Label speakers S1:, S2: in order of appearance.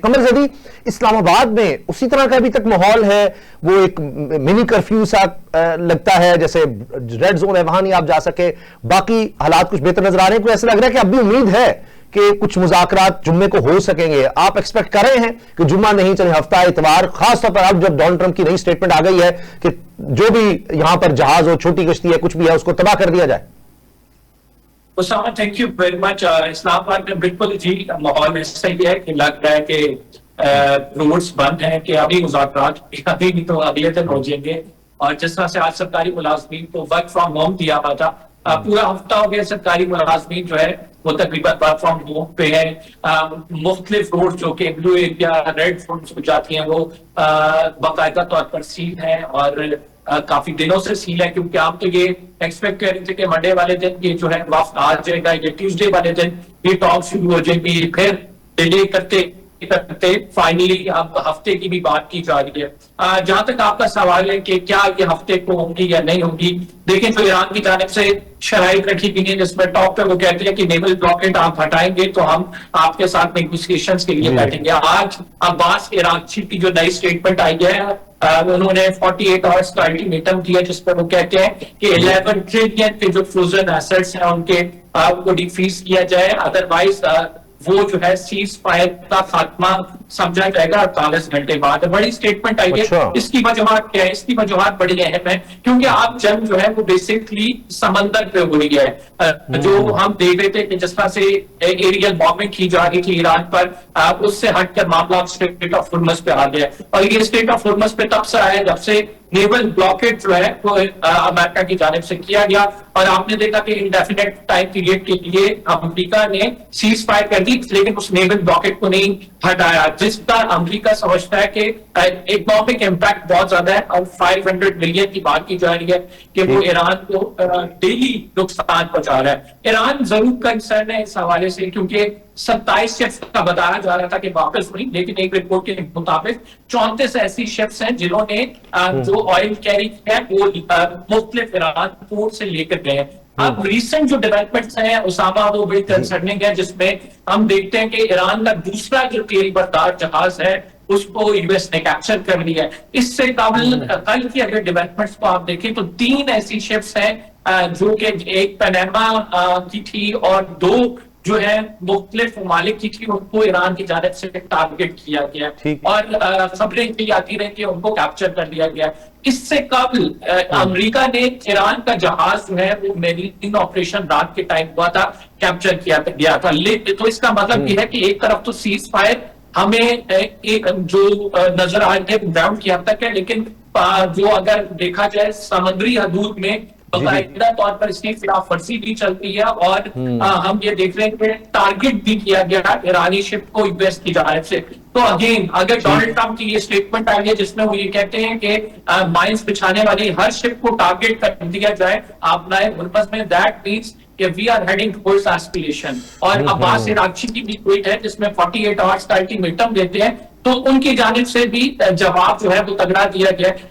S1: कमर जदी, इस्लामाबाद में उसी तरह का अभी तक माहौल है, वो एक मिनी कर्फ्यू सा लगता है, जैसे रेड जोन है वहां नहीं आप जा सके, बाकी हालात कुछ बेहतर नजर आ रहे हैं, कोई ऐसा लग रहा है कि अब भी उम्मीद है कि कुछ मुज़ाकरात जुम्मे को हो सकेंगे? आप एक्सपेक्ट कर रहे हैं कि जुम्मा नहीं चले, हफ्ता इतवार, खासतौर पर अब जब डोनाल्ड ट्रंप की नई स्टेटमेंट आ गई है कि जो भी यहां पर जहाज हो, छोटी कश्ती है, कुछ भी है, उसको तबाह कर दिया जाए?
S2: Usama, thank you very much. Islamabad में बिल्कुल जी माहौल ऐसा ही है कि लग रहा है कि रोड्स बंद हैं, कि अभी मुज़ाकरात अभी नहीं तो अगले दिन हो जाएंगे। और जिस तरह से आज सरकारी मुलाजमीन को वर्क फ्रॉम होम दिया हुआ था, पूरा हफ्ता हो गया सरकारी मुलाजमीन जो है वो तकरीबन वर्क फ्रॉम होम पे है। मुख्तलिफ रोड जो कि ब्लू एरिया, रेड जोन हो जाती हैं, वो बाकायदा तौर पर सील है और काफी दिनों से सील है, क्योंकि आप तो ये एक्सपेक्ट कर रहे थे कि मंडे वाले दिन ये जो है वक्त आ जाएगा, ये ट्यूसडे वाले दिन ये टॉक शुरू हो जाएगी, फिर डिले करते करते फाइनली अब हफ्ते की भी बात की जा रही है। जहां तक आपका सवाल है कि क्या ये हफ्ते को होंगी या नहीं होंगी, देखिए जो ईरान की जानिब से शराइत रखी गई है जिसमें टॉप पे वो कहते हैं कि नेवल ब्लॉकेड आप हटाएंगे तो हम आपके साथ नेगोशिएशंस के लिए बैठेंगे। आज अब्बास इराक़ची की जो नई स्टेटमेंट आई है, उन्होंने 48 आवर्स का अल्टीमेटम दिया जिसपे वो कहते हैं कि 11 ट्रिलियन के जो फ्रोजन एसेट्स हैं उनके उनको डिफ्रीज किया जाए, अदरवाइज वो जो है सीज फायर का खात्मा समझा जाएगा 48 घंटे बाद। बड़ी स्टेटमेंट आई है। इसकी वजूहत क्या है? इसकी वजूहत बड़ी अहम है, क्योंकि आप जंग जो है वो बेसिकली समंदर पे हो रही है। जो हम देख रहे थे कि जिस तरह से एरियल बॉम्बिंग की जा रही थी ईरान पर, उससे हटकर मामला स्टेट ऑफ होर्मुज पे आ गया। और ये स्टेट ऑफ होर्मुज पे तब से आया जब से नेवल ब्लॉकेड जो है वो अमेरिका की जानिब से किया गया, और आपने देखा कि इंडेफिनेट टाइम पीरियड के लिए अमेरिका ने सीज फायर कर दी, लेकिन उस नेवल ब्लॉकेड को नहीं हटाया, जिसका अमेरिका समझता है कि इकोनॉमिक इम्पैक्ट बहुत ज्यादा है। और 500 बिलियन की बात की जा रही है कि वो ईरान को डेली नुकसान पहुंचा रहा है। ईरान जरूर कंसर्न है इस हवाले से, क्योंकि 27 शिप्स का बताया जा रहा था कि वापस हुई, लेकिन एक रिपोर्ट के मुताबिक 34 ऐसी शिप्स हैं जिन्होंने जो ऑयल कैरी किया वो मुख्तलिफ ईरान पोर्ट से लेकर गए हैं। अब रिसेंट जो डेवलपमेंट्स हैं उसामा, वो बड़ी कंसर्निंग है, जिसमें हम देखते हैं कि ईरान का दूसरा जो तेल बर्दार जहाज है उसको यूएस ने कैप्चर कर लिया है। इससे कल की अगर डेवलपमेंट्स को आप देखें तो 3 ऐसी शिप्स हैं जो कि एक पनामा की थी और 2 जो है मुख्तलिफ ममालिक की थी, उनको ईरान की जानिब से टारगेट किया गया और खबरें भी आती रही कि उनको कैप्चर कर लिया गया। इससे कबल अमेरिका ने ईरान का जहाज जो है वो मेरीन ऑपरेशन रात के टाइम हुआ था, कैप्चर किया गया था। तो इसका मतलब यह है कि एक तरफ तो सीज फायर हमें एक जो नजर आ रही है ग्राउंड की हद तक है, लेकिन जो अगर देखा जाए समुद्री हदूद में बाकायदा तौर पर इसकी खिलाफ वर्जी भी चलती है, और हम ये देख रहे हैं कि टारगेट भी किया गया ईरानी शिप को यूएस की जानिब से। तो अगेन अगर डोनाल्ड ट्रंप की ये स्टेटमेंट आई है जिसमें वो ये कहते हैं कि माइंस बिछाने वाली हर शिप को टारगेट कर दिया जाए आपने होर्मुज में, दैट मीन्स कि we are heading towards escalation. और अब्बास इराक़ची की भी ट्वीट है जिसमें 48 आवर्स का अल्टीमेटम देते हैं, तो उनकी जानिब से भी जवाब जो है वो तगड़ा दिया गया।